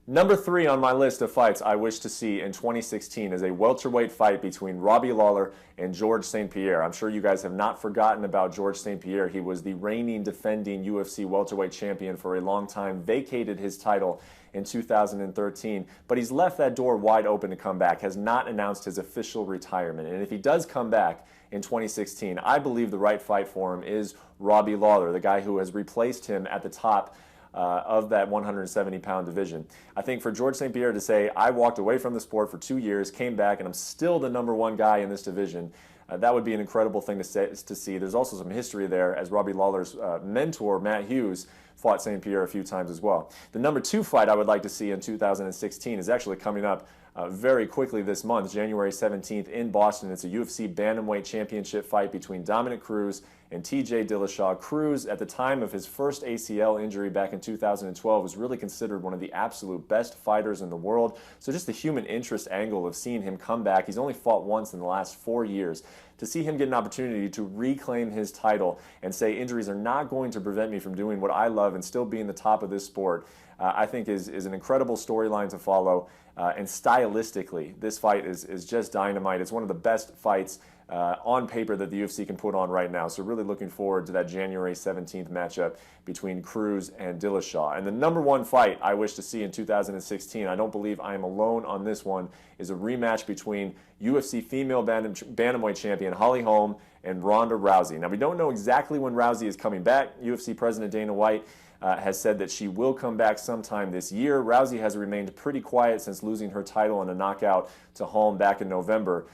Number 3 on my list of fights I wish to see in 2016 is a welterweight fight between Robbie Lawler and George St. Pierre. I'm sure you guys have not forgotten about George St. Pierre. He was the reigning, defending UFC welterweight champion for a long time, vacated his title in 2013, but he's left that door wide open to come back, has not announced his official retirement. And if he does come back in 2016, I believe the right fight for him is Robbie Lawler, the guy who has replaced him at the top of that 170-pound division. I think for George St. Pierre to say, I walked away from the sport for 2 years, came back, and I'm still the #1 guy in this division, that would be an incredible thing to see. There's also some history there, as Robbie Lawler's mentor, Matt Hughes, fought St. Pierre a few times as well. The #2 fight I would like to see in 2016 is actually coming up very quickly this month, January 17th in Boston. It's a UFC Bantamweight Championship fight between Dominic Cruz and TJ Dillashaw. Cruz, at the time of his first ACL injury back in 2012, was really considered one of the absolute best fighters in the world. So just the human interest angle of seeing him come back. He's only fought once in the last 4 years. To see him get an opportunity to reclaim his title and say injuries are not going to prevent me from doing what I love and still being the top of this sport, I think is an incredible storyline to follow. And stylistically, this fight is just dynamite. It's one of the best fights on paper that the UFC can put on right now. So really looking forward to that January 17th matchup between Cruz and Dillashaw. And the #1 fight I wish to see in 2016, I don't believe I am alone on this one, is a rematch between UFC female bantamweight champion Holly Holm and Ronda Rousey. Now, we don't know exactly when Rousey is coming back. UFC President Dana White has said that she will come back sometime this year. Rousey has remained pretty quiet since losing her title in a knockout to Holm back in November.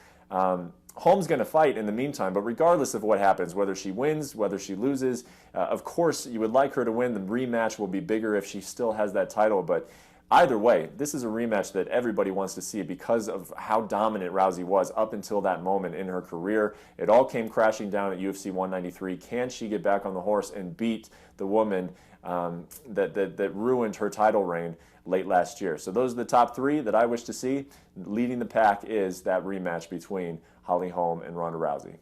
Holm's going to fight in the meantime, but regardless of what happens, whether she wins, whether she loses, of course you would like her to win. The rematch will be bigger if she still has that title, but either way, this is a rematch that everybody wants to see because of how dominant Rousey was up until that moment in her career. It all came crashing down at UFC 193. Can she get back on the horse and beat the woman that ruined her title reign late last year? So those are the top 3 that I wish to see. Leading the pack is that rematch between Holly Holm and Ronda Rousey.